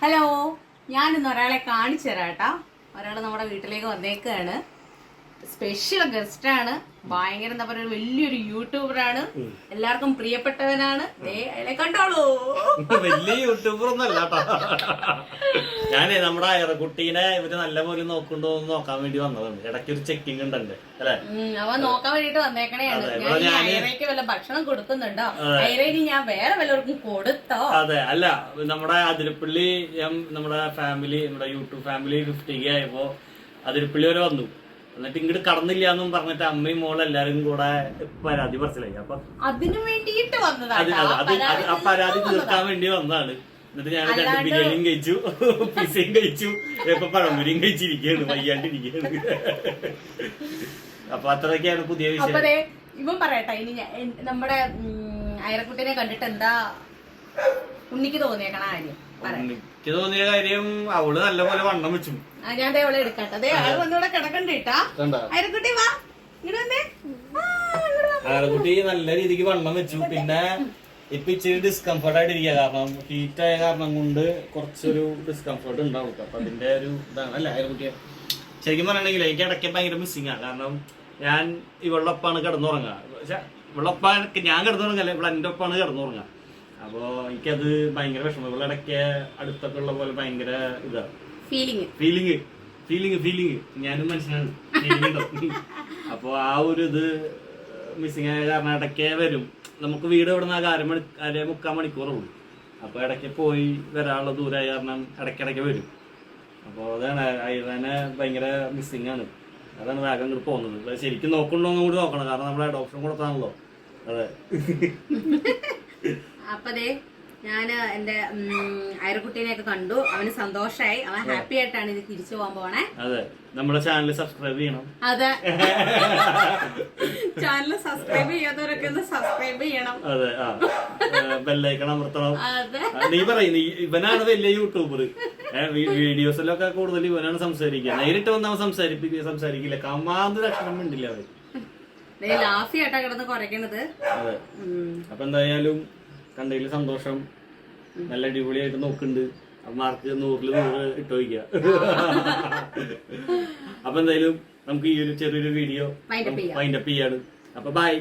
Hello, ഞാനിന്ന് ഒരാളെ കാണിച്ചു തരാം കേട്ടോ. ഒരാൾ നമ്മുടെ വീട്ടിലേക്ക് വന്നേക്കാണ്. സ്പെഷ്യൽ ഗസ്റ്റാണ്. ഭയങ്കര എന്താ പറയുക, വലിയൊരു യൂട്യൂബറാണ്. എല്ലാവർക്കും പ്രിയപ്പെട്ടവനാണ്. അയാളെ കണ്ടോളൂ. വലിയ യൂട്യൂബർ ഒന്നല്ല കേട്ടോ. ഞാനേ നമ്മുടെ അയറക്കുട്ടീനെ ഇവര് നല്ലപോലെ നോക്കുന്നുണ്ടോ എന്ന് നോക്കാൻ വേണ്ടി വന്നതാണ്. ഇടയ്ക്ക് ഒരു ചെക്കിങ് ഉണ്ടല്ലേ അല്ലെ? അവൻ നോക്കാൻ വേണ്ടിട്ട് വന്നേക്കണേയാണ്. ഞാൻ ഐറയ്ക്ക് വല്ല ഭക്ഷണം കൊടുക്കുന്നുണ്ടോ? ഐറയിന് ഞാൻ വേറെ വല്ലവർക്കും കൊടുത്തോ? അതെ, അല്ല നമ്മുടെ അതിരപ്പള്ളി നമ്മുടെ ഫാമിലി, നമ്മുടെ യൂട്യൂബ് ഫാമിലി 50K ആയപ്പോ അതിരപ്പള്ളി വരെ വന്നു. എന്നിട്ട് ഇങ്ങോട്ട് കടന്നില്ല എന്നും പറഞ്ഞിട്ട് അമ്മയും മോളും എല്ലാരും കൂടെ പരാതി പറച്ചിലായി. അപ്പൊ അതിനു വേണ്ടിയിട്ട് വന്നതാണ്. ആ പരാതി തീർക്കാൻ വേണ്ടി വന്നതാണ്. എന്നിട്ട് ഞാൻ 2 ബിരിയാണിയും കഴിച്ചു, പിസയും കഴിച്ചു, ഇപ്പൊ പഴംപൊരിയും കഴിച്ചിരിക്കുകയാണ്, വയ്യാണ്ടിരിക്കുകയാണ്. അപ്പൊ അത്രയൊക്കെയാണ് പുതിയ വിഷയം. ഇവൻ പറയട്ടെ, ഇനി നമ്മുടെ അയറക്കുട്ടിനെ കണ്ടിട്ട് എന്താ ഉണ്ണിക്ക് തോന്നിയേക്കണ കാര്യം? എനിക്ക് തോന്നിയ കാര്യം, അവള് നല്ലപോലെ വണ്ണം വെച്ചു. ഞാൻ അവളെ എടുക്കട്ടെ. അതേ ആള് വന്നിവിടെ കിടക്കണ്ടേട്ടാ. അയറക്കുട്ടി വാ, ഇങ്ങോട്ട് വന്നേ. അയറക്കുട്ടി നല്ല രീതിക്ക് വണ്ണം വെച്ചു. പിന്നെ ഇപ്പൊ ഇച്ചിരി ഡിസ്കംഫർട്ട് ആയിട്ടിരിക്കുക. കാരണം ഹീറ്റ് ആയ കാരണം കൊണ്ട് കുറച്ചൊരു ഡിസ്കംഫർട്ട് ഉണ്ടാവും. അപ്പൊ അതിന്റെ ഒരു ഇതാണ് അല്ലെ അയറക്കുട്ടിയെ. ശരിക്കും പറയണെങ്കിൽ എനിക്ക് ഇടയ്ക്ക് ഭയങ്കര മിസ്സിംഗ് ആണ്. കാരണം ഞാൻ ഇവളുടെ ഒപ്പാണ് കിടന്നുറങ്ങുക. പക്ഷെ ഇവളുടെ ഒപ്പാണ് ഞാൻ കിടന്നുറങ്ങല്ലേ, ഇവിടെ എന്റെ ഒപ്പാണ് കിടന്നുറങ്ങുക. അപ്പൊ എനിക്കത് ഭയങ്കര വിഷമം. ഇവിടെ ഇടയ്ക്ക് അടുത്തൊക്കെ ഉള്ള പോലെ ഭയങ്കര ഇതാണ് ഫീലിംഗ്. ഞാനും മനുഷ്യനാണ്, ഫീലിംഗ് ഉണ്ടാവും. അപ്പൊ ആ ഒരു ഇത് മിസ്സിംഗ് ആയ കാരണം ഇടയ്ക്ക് വരും. നമുക്ക് വീട് ഇവിടെ നിന്ന് 1.5 മണിക്കൂറുള്ളൂ. അപ്പൊ ഇടയ്ക്ക് പോയി വരാനുള്ള ദൂരമായ കാരണം ഇടയ്ക്കിടയ്ക്ക് വരും. അപ്പൊ അതാണ് അതിനെ ഭയങ്കര മിസ്സിംഗ് ആണ്. അതാണ് വേഗം ഇങ്ങോട്ട് പോകുന്നത്. ശരിക്കും നോക്കണ്ടോന്നും കൂടി നോക്കണം, കാരണം നമ്മുടെ അഡോപ്ഷൻ കൊടുത്താണല്ലോ. അതെ. അപ്പതേ ഞാന് എന്റെ അയറക്കുട്ടീനെയൊക്കെ കണ്ടു. അവന് സന്തോഷായി. അവൻ ഹാപ്പി ആയിട്ടാണ് ഇത് തിരിച്ചു പോകാൻ പോണേ. അതെ, നമ്മുടെ ചാനൽ സബ്സ്ക്രൈബ് ചെയ്യണം. അതെ, ചാനൽ സബ്സ്ക്രൈബ് ചെയ്യാത്തവരൊക്കെ ഒന്ന് സബ്സ്ക്രൈബ് ചെയ്യണം. അതെ, ബെല്ലൈക്കൺ അമർത്തണം. നീ പറയും, ഇവനാണ് വലിയ യൂട്യൂബർ. വീഡിയോസിലൊക്കെ കൂടുതൽ ഇവനാണ് സംസാരിക്കുക. നേരിട്ട് വന്നവൻ സംസാരിക്കില്ല. കമാന്ത് അക്ഷരം ഉണ്ടില്ല അവൻ. ലാഫിയായിട്ടാ കിടന്ന് കുറയ്ക്കണത്. അതെ. അപ്പൊ എന്തായാലും കണ്ടതിൽ സന്തോഷം. നല്ല അടിപൊളിയായിട്ട് നോക്കുന്നുണ്ട്. മാർക്ക് 100-ൽ 100 ഇട്ട് വയ്ക്കുക. അപ്പൊ എന്തായാലും നമുക്ക് ഈ ഒരു ചെറിയൊരു വീഡിയോ വൈൻഡപ്പ് ചെയ്യാണ്. അപ്പൊ ബൈ.